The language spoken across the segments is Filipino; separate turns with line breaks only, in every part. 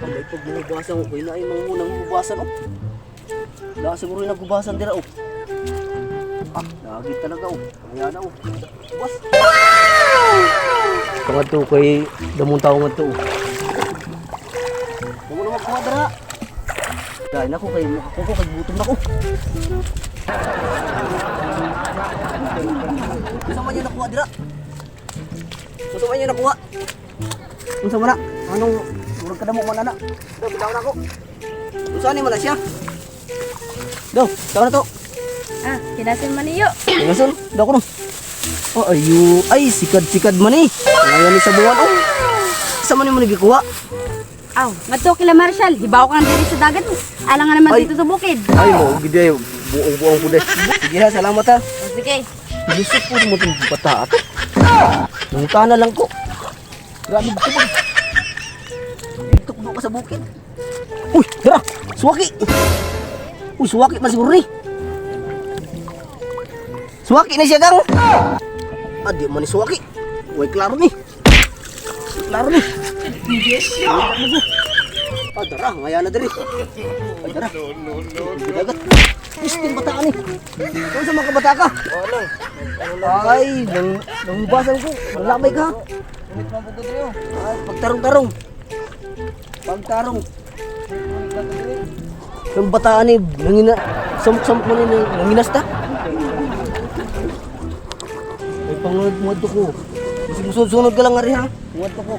May pagbubasan ko, na ay mga munang bubasan oh. Dahil siguro yung nagbubasan dira oh. Nagit talaga oh. Kaya na oh. Bas. Pangad to kay damong tao nga to oh. Huwag mo na magkuha dira. Dahil na ko kay gutom na ko. Saan man niya nakuha dira? Saan man niya nakuha? Saan man na? Anong murag ka na mo manana? Daw, bitaw na ako. Saan mo na siya? Daw, bitaw na to.
Kinasin man niyo.
Kinasin? Daw ko no. Oh, ayo. Ay, sikad-sikad man eh. Ngayon ni sa buwan oh. Saan man mo nagikuha?
Aw, ngadto kila Marshall, hibaw ka diri sa dagat. Alang nga naman
Ay.
dito sa bukid.
Ay, mo gid buong puday. Sige ha, salamat ha.
Sige.
Lusot po mo itong bata ato. Nangta na lang ko. Grabe ko ba? Tukbo ka sa bukid. Uy, tara! Suwaki! Uy, suwaki man siguro ni. Suwaki na siya gang! Di man ni suwaki. Uy, klaro ni. Klaro ni. Tara, ngaya na diri. Tara. Dagat. Istin bata ni. Kung sa mga kabata ka? Ay, nanghubasan ko. Nalamay ka. Ay, pagtarong-tarong. Pagtarong. Yung bataan ni, samuk-samuk mo ni, nanginas ta. Ay, pangulad ko. Sunod ka lang nga rin ha. Muwad ko.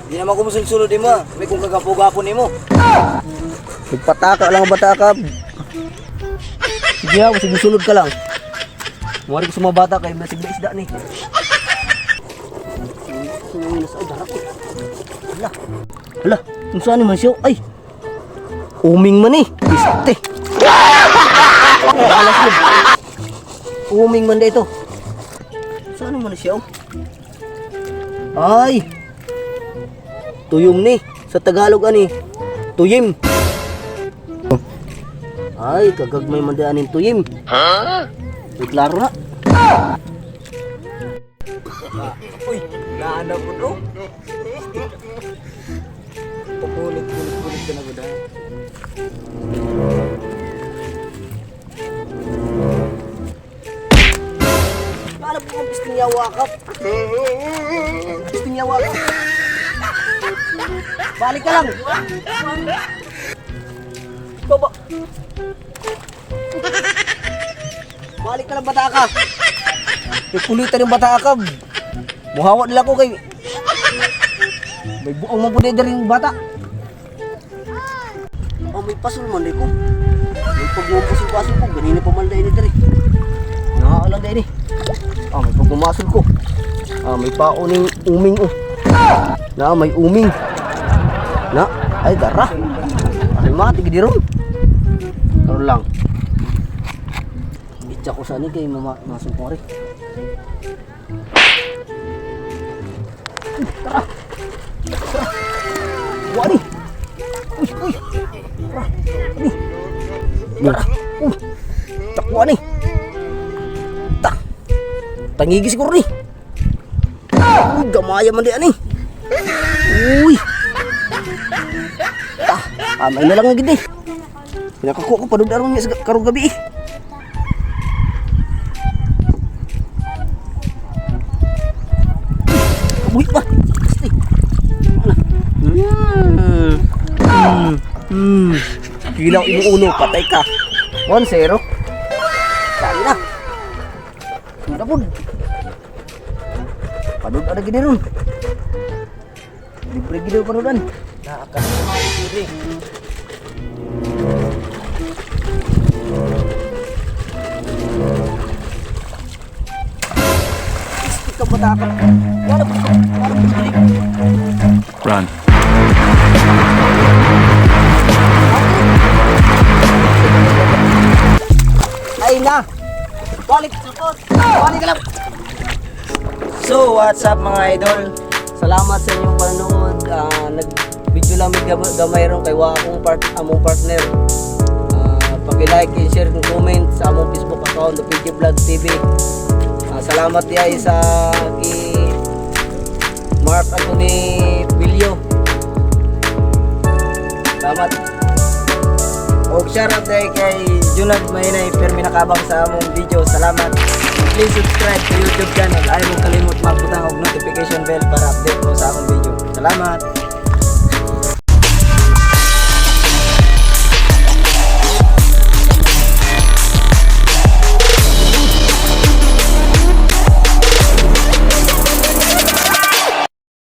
Di naman ko musunod mo. May kung kagapo-gapo ni mo. Nagpataka lang ang bata ka. Sige ha, sige sunod ka lang. Muwari ko sa mga bata kayo, masig na isda ni. Ay, darap ko. Hala, kung saan naman siya? Ay, uming man eh. Piste. Alas yun. Uming man dito. Saan naman siya? Ay, tuyom ni. Sa Tagalog ani, tuyim. Ay, kagagmay man daanin tuyim. Ay, klaro na. Uy, naanap mo no? Pupulit ka na ba dahil? Naanap mo ang pistingyawakap. Pistingyawakap. Balik ka lang. Baba. Balik ka lang bata ka. Kulitan yung bata ka. Muhawa nila ko kay may buong mapudeda rin yung bata. Oh, may pasol man ko. May pagmumusol-pasol ko. Ganina pa man dahil dito rin. Nakaalang dahil eh. May pagmumasol ko. May pauning uming oh. May uming. Ay dara. Ay mati gidi ron. Karon lang. Itsa ko sa ni kay masok ko rin. Tara. Wari. Uy. Tara. Takwa ni. Tangigi siguro ni. Uy, gamaya man di ani. Uy. May na lang nga gid eh. Pinakakuha ko padud-aron niya sa karong gabi eh. Uy pa. Kilaw inuuno, patay ka. 1-0. Sali na. Hindi po. Padud-aron gid ron. Libre gid padudan. Nakakasiri.
Run.
Ay na. Balik ka lang. So, what's up mga idol? Salamat sa inyong panonood. Nag-video lang gamay ron kay among partner. Paki-like and share and comment sa among Facebook account, The PJ Vlog TV. Salamat diay sa Mark Anthony Bilyo. Salamat. O shoutout day kay Junad Mahinay Permi nakabang sa among video. Salamat. Please subscribe sa YouTube channel. Ayaw mo kalimot magbutang og notification bell para update mo sa among video. Salamat.